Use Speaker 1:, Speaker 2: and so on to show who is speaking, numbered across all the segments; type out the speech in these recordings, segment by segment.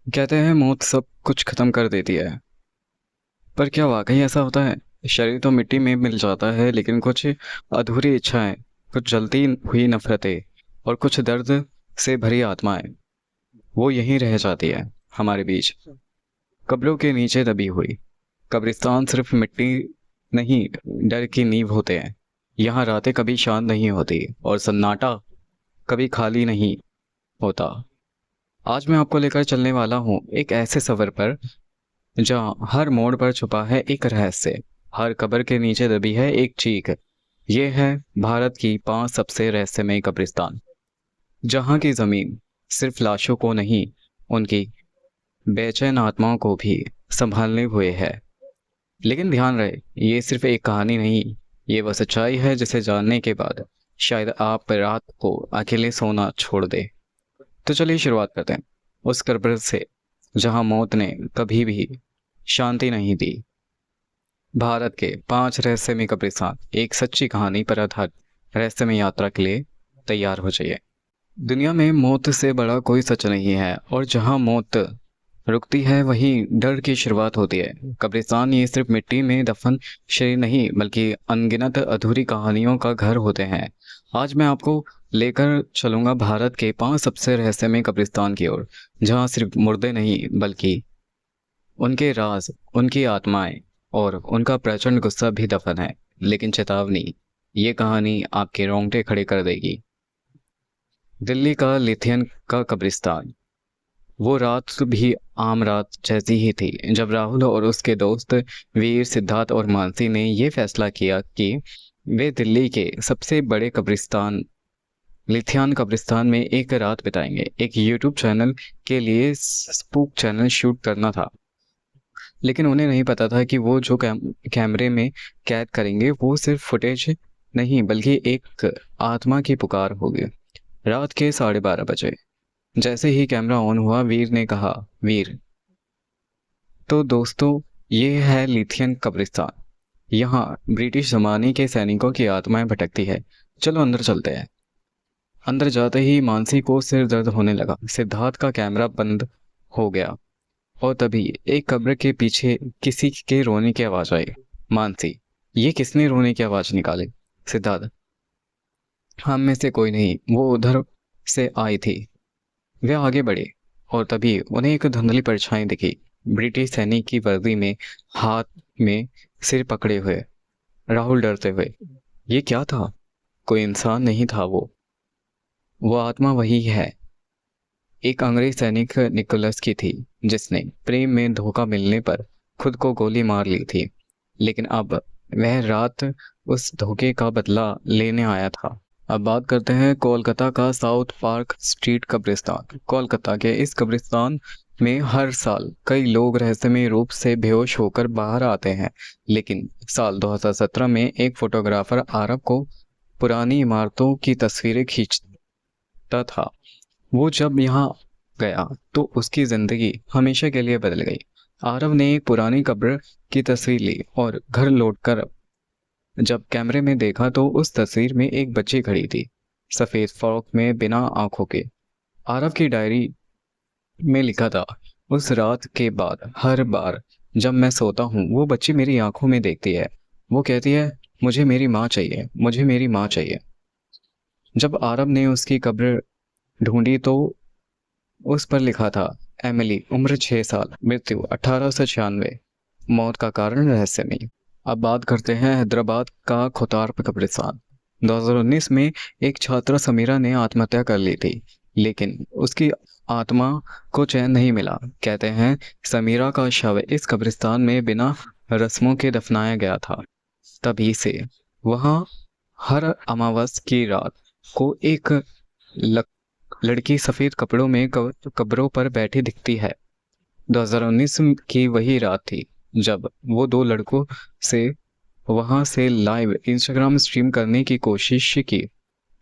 Speaker 1: कहते हैं मौत सब कुछ खत्म कर देती है। पर क्या वाकई ऐसा होता है? शरीर तो मिट्टी में मिल जाता है, लेकिन कुछ अधूरी इच्छाएं, कुछ जलती हुई नफरतें और कुछ दर्द से भरी आत्माएं, वो यहीं रह जाती है, हमारे बीच, कब्रों के नीचे दबी हुई। कब्रिस्तान सिर्फ मिट्टी नहीं, डर की नींव होते हैं। यहाँ रातें कभी शांत नहीं होती और सन्नाटा कभी खाली नहीं होता। आज मैं आपको लेकर चलने वाला हूँ एक ऐसे सफर पर जहाँ हर मोड़ पर छुपा है एक रहस्य, हर कब्र के नीचे दबी है एक चीख। ये है भारत की 5 सबसे रहस्यमय कब्रिस्तान, जहाँ की जमीन सिर्फ लाशों को नहीं, उनकी बेचैन आत्माओं को भी संभालने हुए है। लेकिन ध्यान रहे, ये सिर्फ एक कहानी नहीं, ये वह सच्चाई है जिसे जानने के बाद शायद आप रात को अकेले सोना छोड़ दे। तो चलिए शुरुआत करते हैं उस कब्र से जहाँ मौत ने कभी भी शांति नहीं दी। भारत के 5 रहस्यमय कब्रिस्तान, एक सच्ची कहानी पर आधारित रहस्यमय यात्रा के लिए तैयार हो जाइए। दुनिया में मौत से बड़ा कोई सच नहीं है, और जहां मौत रुकती है वहीं डर की शुरुआत होती है। कब्रिस्तान ये सिर्फ मिट्टी में दफन शरीर नहीं, बल्कि अनगिनत अधूरी कहानियों का घर होते हैं। आज मैं आपको लेकर चलूंगा भारत के 5 सबसे रहस्यमय कब्रिस्तान की ओर, जहां सिर्फ मुर्दे नहीं, बल्कि उनके राज, उनकी आत्माएं और उनका प्रचंड गुस्सा भी दफन है। लेकिन चेतावनी, ये कहानी आपके रोंगटे खड़े कर देगी। दिल्ली का लिथियन का कब्रिस्तान। वो रात भी आम रात जैसी ही थी जब राहुल और उसके दोस्त वीर, सिद्धार्थ और मानसी ने ये फैसला किया कि वे दिल्ली के सबसे बड़े कब्रिस्तान लिथियन कब्रिस्तान में एक रात बिताएंगे। एक यूट्यूब चैनल के लिए स्पूक चैनल शूट करना था, लेकिन उन्हें नहीं पता था कि वो जो कैमरे में कैद करेंगे वो सिर्फ फुटेज नहीं, बल्कि एक आत्मा की पुकार होगी। रात के 12:30 बजे जैसे ही कैमरा ऑन हुआ, वीर ने कहा, वीर, तो दोस्तों, ये है लिथियन कब्रिस्तान। यहाँ ब्रिटिश जमाने के सैनिकों की आत्माएं भटकती है। चलो अंदर चलते हैं। अंदर जाते ही मानसी को सिर दर्द होने लगा। सिद्धार्थ का कैमरा बंद हो गया और तभी एक कब्र के पीछे किसी के रोने की आवाज आई। मानसी, ये किसने रोने की आवाज निकाली? सिद्धार्थ, हम में से कोई नहीं, वो उधर से आई थी। वे आगे बढ़े और तभी उन्हें एक धुंधली परछाई दिखी, ब्रिटिश सैनिक की वर्दी में, हाथ में सिर पकड़े हुए। राहुल डरते हुए, ये क्या था? कोई इंसान नहीं था वो आत्मा वही है, एक अंग्रेज सैनिक निकोलस की थी, जिसने प्रेम में धोखा मिलने पर खुद को गोली मार ली थी। लेकिन अब वह रात उस धोखे का बदला लेने आया था। अब बात करते हैं कोलकाता का साउथ पार्क स्ट्रीट कब्रिस्तान। कोलकाता के इस कब्रिस्तान में हर साल कई लोग रहस्यमय रूप से बेहोश होकर बाहर आते हैं। लेकिन साल 2017 में एक फोटोग्राफर आरब को पुरानी इमारतों की तस्वीरें खींचता था। वो जब यहाँ गया तो उसकी जिंदगी हमेशा के लिए बदल गई। आरव ने एक पुरानी कब्र की तस्वीर ली और घर लौटकर जब कैमरे में देखा तो उस तस्वीर में एक बच्ची खड़ी थी, सफेद फ्रॉक में, बिना आंखों के। आरव की डायरी में लिखा था, उस रात के बाद हर बार जब मैं सोता हूँ वो बच्ची मेरी आंखों में देखती है। वो कहती है, मुझे मेरी माँ चाहिए, मुझे मेरी माँ चाहिए। जब आरव ने उसकी कब्र ढूंढी तो उस पर लिखा था, एमिली, उम्र 6 साल, मृत्यु 1896, मौत का कारण रहस्यमय। अब बात करते हैं हैदराबाद का खुतार कब्रिस्तान। 2019 में एक छात्रा समीरा ने आत्महत्या कर ली थी, लेकिन उसकी आत्मा को चैन नहीं मिला। कहते हैं समीरा का शव इस कब्रिस्तान में बिना रस्मों के दफनाया गया था। तभी से वहाँ हर अमावस की रात को एक लड़की सफेद कपड़ों में कब्रों पर बैठी दिखती है। 2019 की वही रात थी जब वो दो लड़कों से वहां से लाइव इंस्टाग्राम स्ट्रीम करने की कोशिश की,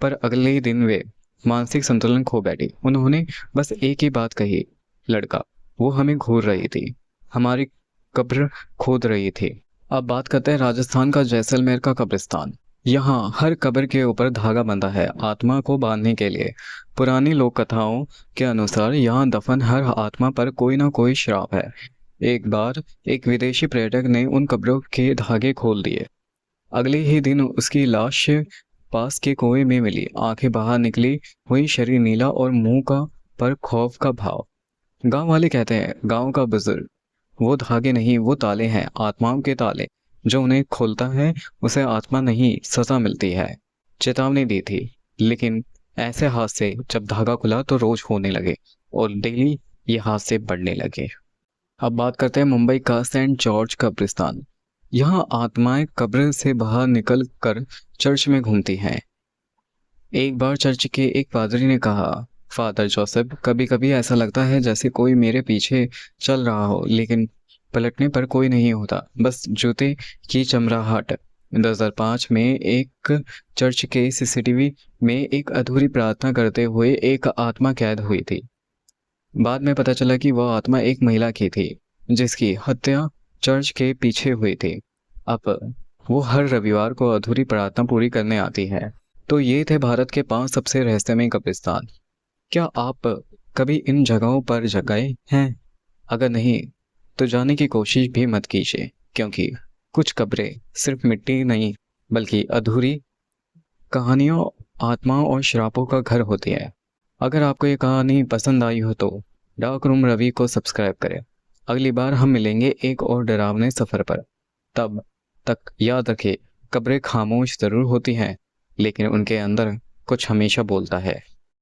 Speaker 1: पर अगले ही दिन वे मानसिक संतुलन खो बैठी। उन्होंने बस एक ही बात कही, लड़का, वो हमें घूर रही थी, हमारी कब्र खोद रही थी। अब बात करते हैं राजस्थान का जैसलमेर का कब्रिस्तान। यहाँ हर कब्र के ऊपर धागा बंधा है आत्मा को बांधने के लिए। पुरानी लोक कथाओं के अनुसार यहाँ दफन हर आत्मा पर कोई ना कोई श्राप है। एक बार एक विदेशी पर्यटक ने उन कब्रों के धागे खोल दिए। अगले ही दिन उसकी लाश पास के कुएं में मिली। आंखें बाहर निकली हुई, शरीर नीला और मुंह का पर खौफ का भाव। गांव वाले कहते हैं, गांव का बुजुर्ग, वो धागे नहीं, वो ताले हैं, आत्माओं के ताले। जो उन्हें खोलता है उसे आत्मा नहीं सजा मिलती है। चेतावनी दी थी, लेकिन ऐसे हादसे जब धागा खुला तो रोज होने लगे और डेली ये हादसे बढ़ने लगे। अब बात करते हैं मुंबई का सेंट जॉर्ज कब्रिस्तान। यहाँ आत्माएं कब्र से बाहर निकल कर चर्च में घूमती हैं। एक बार चर्च के एक पादरी ने कहा, फादर जोसेफ, कभी कभी ऐसा लगता है जैसे कोई मेरे पीछे चल रहा हो, लेकिन पलटने पर कोई नहीं होता, बस जूते की चमराहट। 2005 में एक चर्च के सीसीटीवी में एक अधूरी प्रार्थना करते हुए एक आत्मा कैद हुई थी। बाद में पता चला कि वह आत्मा एक महिला की थी जिसकी हत्या चर्च के पीछे हुई थी। अब वो हर रविवार को अधूरी प्रार्थना पूरी करने आती है। तो ये थे भारत के 5 सबसे रहस्यमय कब्रिस्तान। क्या आप कभी इन जगहों पर गए हैं? अगर नहीं तो जाने की कोशिश भी मत कीजिए, क्योंकि कुछ कब्रें सिर्फ मिट्टी नहीं बल्कि अधूरी कहानियों, आत्माओं और श्रापों का घर होती है। अगर आपको ये कहानी पसंद आई हो तो डार्क रूम रवि को सब्सक्राइब करें। अगली बार हम मिलेंगे एक और डरावने सफ़र पर। तब तक याद रखें, कब्रें खामोश ज़रूर होती हैं, लेकिन उनके अंदर कुछ हमेशा बोलता है।